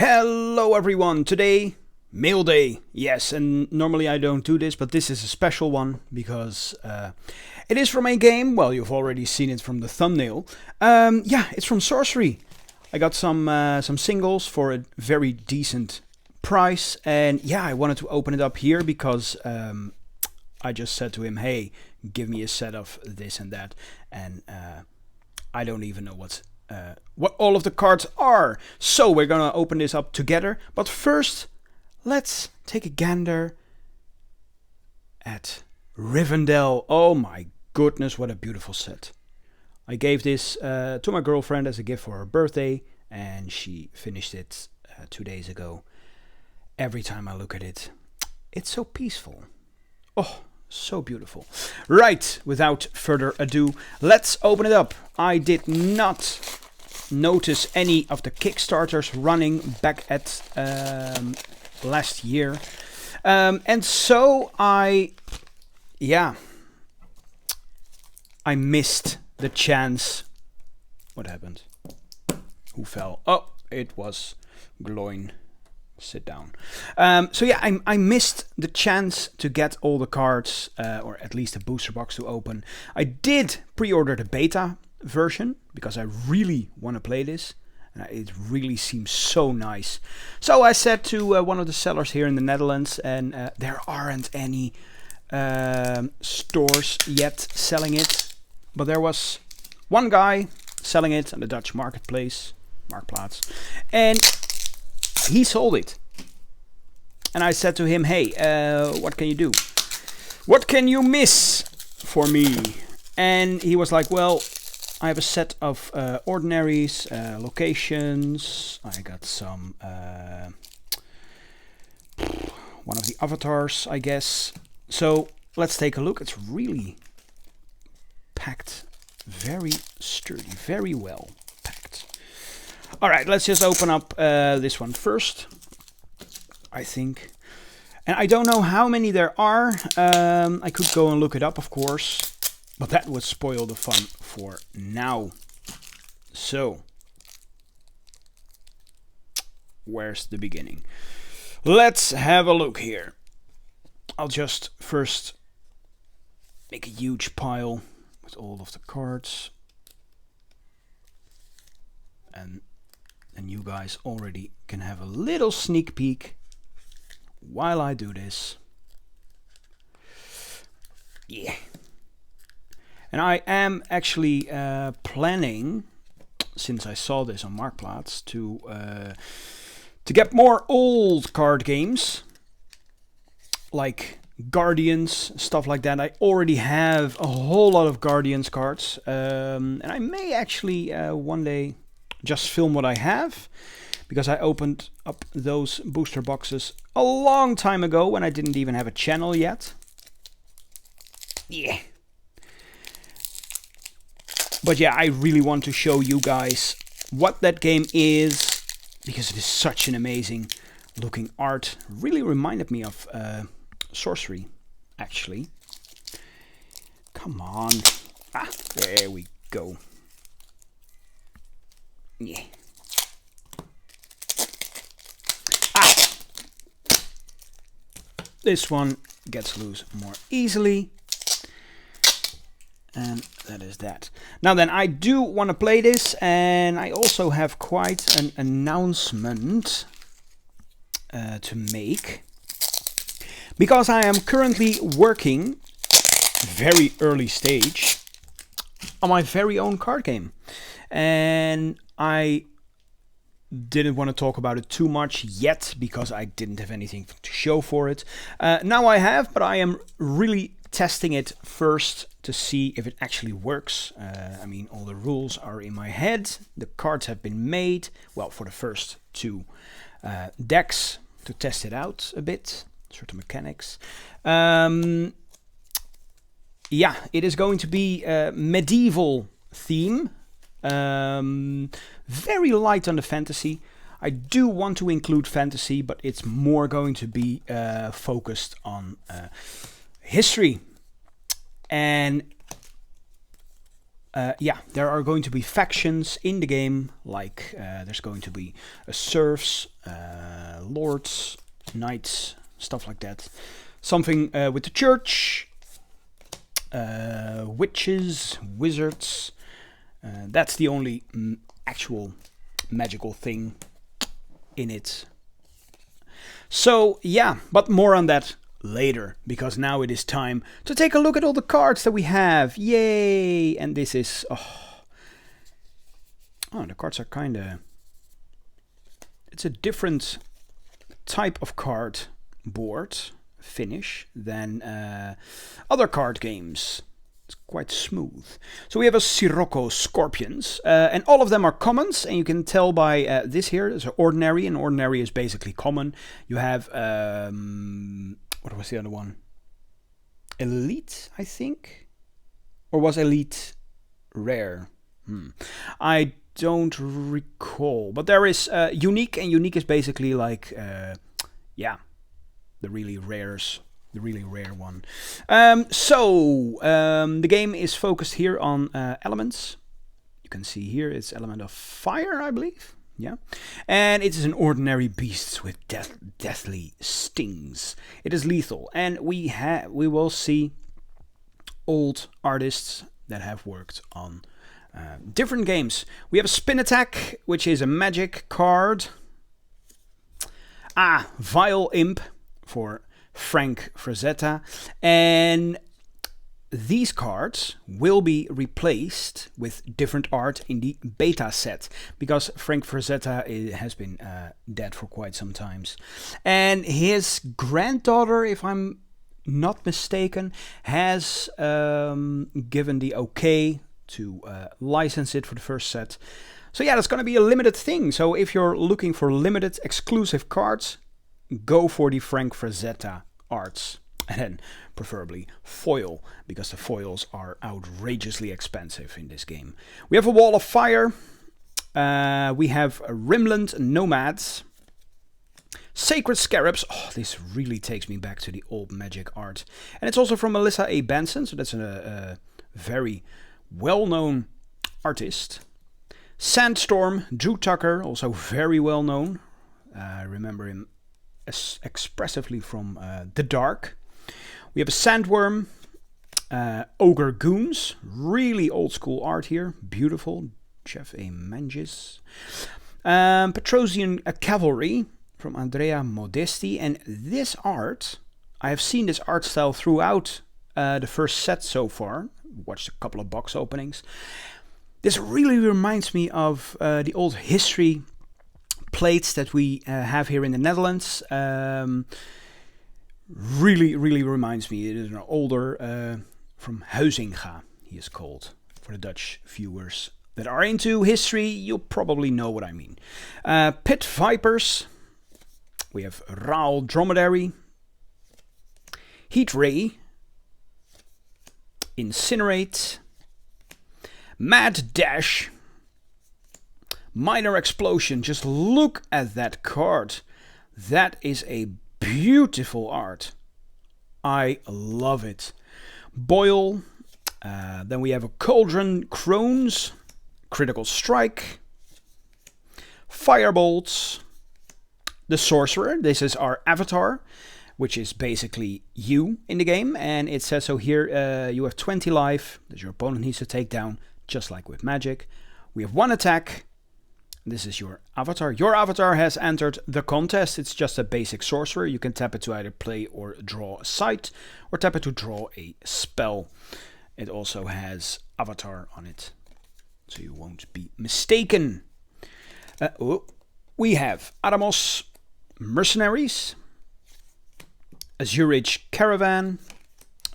Hello everyone, today Mailday. Yes, and normally I don't do this, but this is a special one because it is from a game. Well, you've already seen it from the thumbnail. Yeah, it's from Sorcery. I got some singles for a very decent price, and yeah, I wanted to open it up here because I just said to him, hey, give me a set of this and that, and I don't even know what all of the cards are. So we're gonna open this up together. But first, let's take a gander at Rivendell. Oh my goodness, what a beautiful set. I gave this to my girlfriend as a gift for her birthday, and she finished it 2 days ago. Every time I look at it, it's so peaceful. Oh, so beautiful. Right, without further ado, let's open it up. I did not notice any of the Kickstarters running back at last year. And so I missed the chance. What happened? Who fell? Oh, it was Gloin. Sit down. So yeah, I missed the chance to get all the cards, or at least a booster box to open. I did pre-order the beta version because I really want to play this. It really seems so nice. So I said to one of the sellers here in the Netherlands, and there aren't any stores yet selling it, but there was one guy selling it on the Dutch marketplace, Marktplaats, and he sold it. And I said to him, hey, what can you do? What can you miss for me? And he was like, well, I have a set of ordinaries, locations. I got some, one of the avatars, I guess. So let's take a look. It's really packed, very sturdy, very well packed. All right, let's just open up this one first, I think. And I don't know how many there are. I could go and look it up, of course, but that would spoil the fun for now. So, where's the beginning? Let's have a look here. I'll just first make a huge pile with all of the cards. And you guys already can have a little sneak peek while I do this. Yeah. And I am actually planning, since I saw this on Marktplaats, to get more old card games, like Guardians, stuff like that. I already have a whole lot of Guardians cards, and I may actually one day just film what I have, because I opened up those booster boxes a long time ago when I didn't even have a channel yet. Yeah. But yeah, I really want to show you guys what that game is, because it is such an amazing looking art. Really reminded me of Sorcery, actually. Come on. Ah, there we go. Yeah. Ah! This one gets loose more easily. And that is that. Now then, I do want to play this, and I also have quite an announcement to make. Because I am currently working, very early stage, on my very own card game. And I didn't want to talk about it too much yet because I didn't have anything to show for it. Now I have, but I am really testing it first to see if it actually works. I mean, all the rules are in my head. The cards have been made, well, for the first two decks, to test it out a bit, certain mechanics. Yeah, it is going to be a medieval theme. Very light on the fantasy. I do want to include fantasy, but it's more going to be focused on history. And yeah, there are going to be factions in the game, like there's going to be serfs, lords, knights, stuff like that. Something with the church, witches, wizards. That's the only actual magical thing in it. So yeah, but more on that later, because now it is time to take a look at all the cards that we have. Yay! And this is... Oh, the cards are kind of... It's a different type of card board finish than other card games. It's quite smooth. So we have a Sirocco Scorpions, and all of them are commons, and you can tell by this here. There's an ordinary, and ordinary is basically common. You have... what was the other one? Elite, I think? Or was Elite rare? I don't recall. But there is Unique, and Unique is basically like, yeah, the really rares. The really rare one. The game is focused here on elements. You can see here it's element of fire, I believe. Yeah, and it is an ordinary beast with deathly stings. It is lethal, and we will see old artists that have worked on different games. We have a Spin Attack, which is a magic card. Vile Imp for Frank Frazetta, and these cards will be replaced with different art in the beta set, because Frank Frazetta has been dead for quite some times. And his granddaughter, if I'm not mistaken, has given the okay to license it for the first set. So yeah, that's going to be a limited thing. So if you're looking for limited exclusive cards, go for the Frank Frazetta arts. And then preferably foil, because the foils are outrageously expensive in this game. We have a Wall of Fire. We have Rimland Nomads. Sacred Scarabs. Oh, this really takes me back to the old magic art. And it's also from Melissa A. Benson, so that's a very well-known artist. Sandstorm, Drew Tucker, also very well-known. I remember him expressively from The Dark. We have a Sandworm, Ogre Goons, really old school art here, beautiful, Jeff A. Mangis. Petrosian Cavalry from Andrea Modesti, and this art, I have seen this art style throughout the first set so far, watched a couple of box openings. This really reminds me of the old history plates that we have here in the Netherlands. Really reminds me. It is an older from Huizinga, he is called. For the Dutch viewers that are into history, you'll probably know what I mean. Pit Vipers. We have Raal Dromedary. Heat Ray. Incinerate. Mad Dash. Minor Explosion. Just look at that card. That is a beautiful art. I love it. Boil. Then we have a Cauldron Crones. Critical Strike. Firebolts. The Sorcerer. This is our avatar, which is basically you in the game. And it says so here, you have 20 life that your opponent needs to take down, just like with Magic. We have 1 attack. This is your avatar. Your avatar has entered the contest. It's just a basic sorcerer. You can tap it to either play or draw a site, or tap it to draw a spell. It also has avatar on it, so you won't be mistaken. We have Adamos Mercenaries, Azurage Caravan.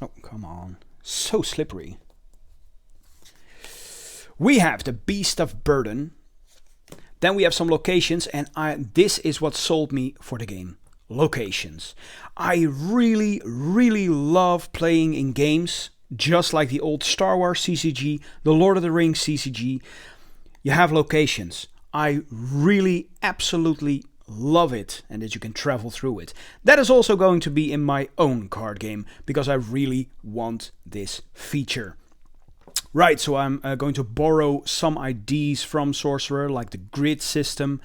Oh, come on. So slippery. We have the Beast of Burden. Then we have some locations, and this is what sold me for the game. Locations. I really love playing in games just like the old Star Wars CCG, the Lord of the Rings CCG. You have locations. I really absolutely love it, and that you can travel through it. That is also going to be in my own card game, because I really want this feature. Right, so I'm going to borrow some ideas from Sorcerer, like the grid system,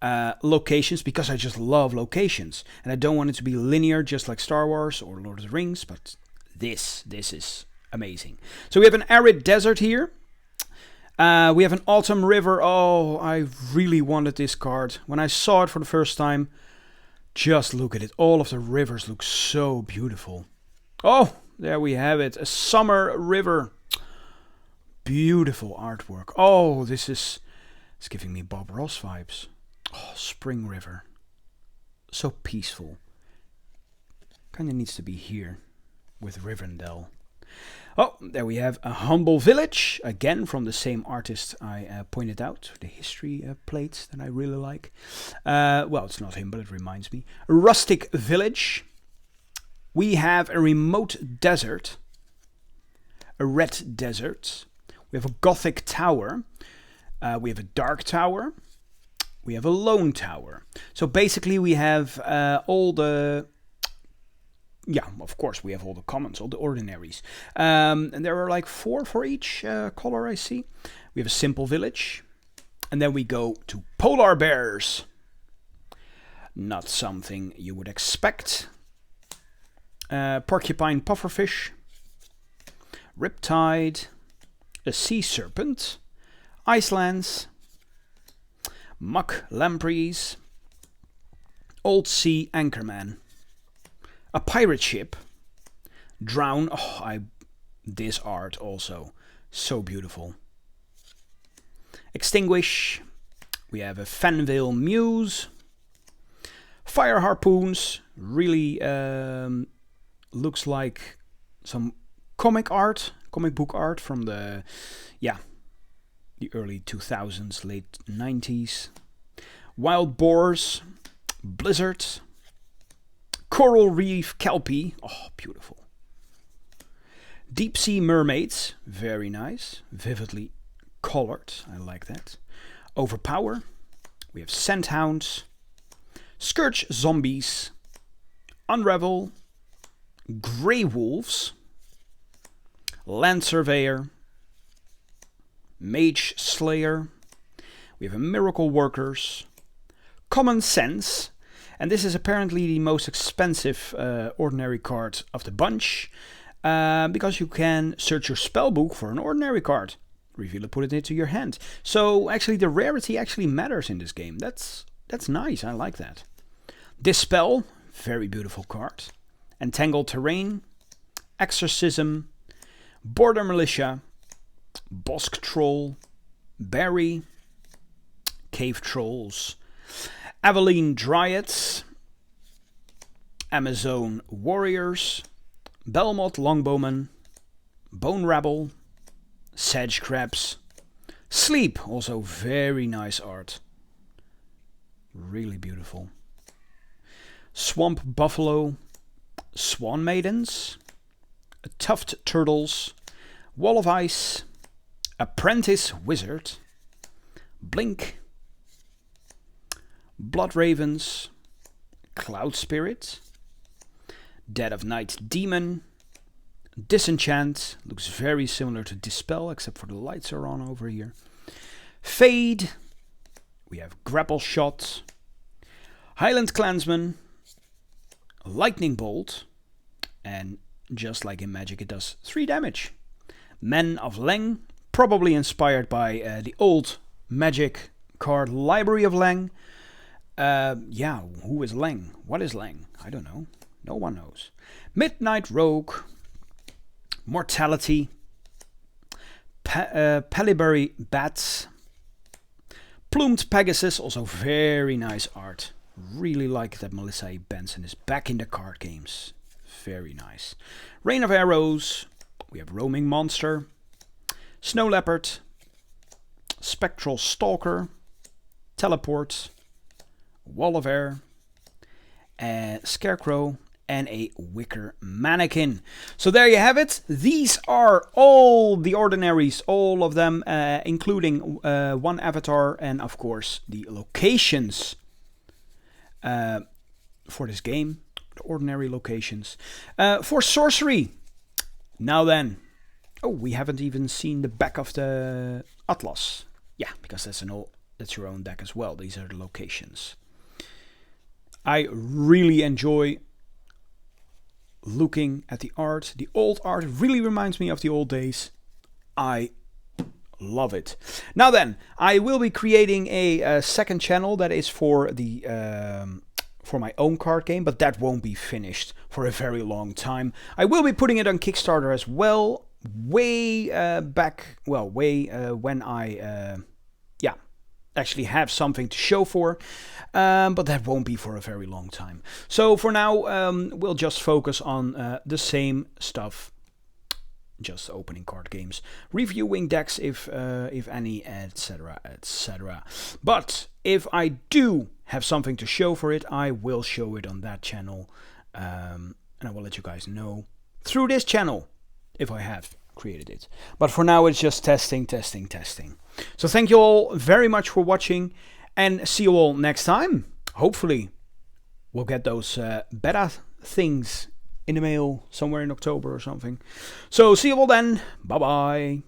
locations, because I just love locations. And I don't want it to be linear, just like Star Wars or Lord of the Rings, but this is amazing. So we have an arid desert here. We have an autumn river. Oh, I really wanted this card. When I saw it for the first time, just look at it. All of the rivers look so beautiful. Oh, there we have it. A summer river. Beautiful artwork. Oh, it's giving me Bob Ross vibes. Oh, spring river. So peaceful. Kind of needs to be here with Rivendell. Oh, there we have a humble village. Again, from the same artist I pointed out. The history plates that I really like. Well, it's not him, but it reminds me. A rustic village. We have a remote desert. A red desert. We have a Gothic tower. We have a dark tower. We have a lone tower. So basically we have all the... Yeah, of course we have all the commons, all the ordinaries. And there are like 4 for each color I see. We have a simple village. And then we go to polar bears. Not something you would expect. Porcupine pufferfish. Riptide. A sea serpent, Icelands, muck lampreys, old sea anchorman, a pirate ship, drown. Oh, this art also so beautiful. Extinguish. We have a Fenvale muse, fire harpoons. Really looks like some comic book art from the early 2000s, late 90s. Wild boars, blizzard, coral reef kelpie. Oh, beautiful. Deep sea mermaids, very nice, vividly colored. I like that. Overpower. We have sandhounds, scourge zombies, unravel, grey wolves. Land Surveyor, Mage Slayer, we have a Miracle Workers, Common Sense, and this is apparently the most expensive ordinary card of the bunch, because you can search your spellbook for an ordinary card, reveal it, put it into your hand. So actually the rarity actually matters in this game. That's nice, I like that. Dispel, very beautiful card. Entangled Terrain, Exorcism, Border Militia, Bosk Troll, Berry, Cave Trolls, Aveline Dryads, Amazon Warriors, Belmont Longbowmen, Bone Rabble, Sedge Crabs, Sleep, also very nice art. Really beautiful. Swamp Buffalo, Swan Maidens, Tuft Turtles, Wall of Ice, Apprentice Wizard, Blink, Blood Ravens, Cloud Spirit, Dead of Night Demon, Disenchant, looks very similar to Dispel except for the lights are on over here. Fade, we have Grapple Shot, Highland Clansman, Lightning Bolt, and just like in Magic it does 3 damage. Men of Leng, probably inspired by the old Magic card Library of Leng. Who is Leng? What is Leng? I don't know. No one knows. Midnight Rogue, Mortality, Paliberry Bats, Plumed Pegasus, also very nice art. Really like that Melissa A. Benson is back in the card games. Very nice. Rain of Arrows. We have Roaming Monster. Snow Leopard. Spectral Stalker. Teleport. Wall of Air. Scarecrow. And a Wicker Mannequin. So there you have it. These are all the ordinaries. All of them. Including one avatar. And of course the locations. For this game. The ordinary locations. For Sorcery. Now then. Oh, we haven't even seen the back of the Atlas. Yeah, because that's your own deck as well. These are the locations. I really enjoy looking at the art. The old art really reminds me of the old days. I love it. Now then, I will be creating a second channel that is for the for my own card game, but that won't be finished for a very long time. I will be putting it on Kickstarter as well, way back, well, when I actually have something to show for, but that won't be for a very long time. So for now, we'll just focus on the same stuff. Just opening card games, reviewing decks if any, etc, etc. But if I do have something to show for it, I will show it on that channel, and I will let you guys know through this channel if I have created it. But for now, it's just testing. So thank you all very much for watching, and see you all next time. Hopefully, we'll get those beta things in the mail somewhere in October or something. So see you all then. Bye bye.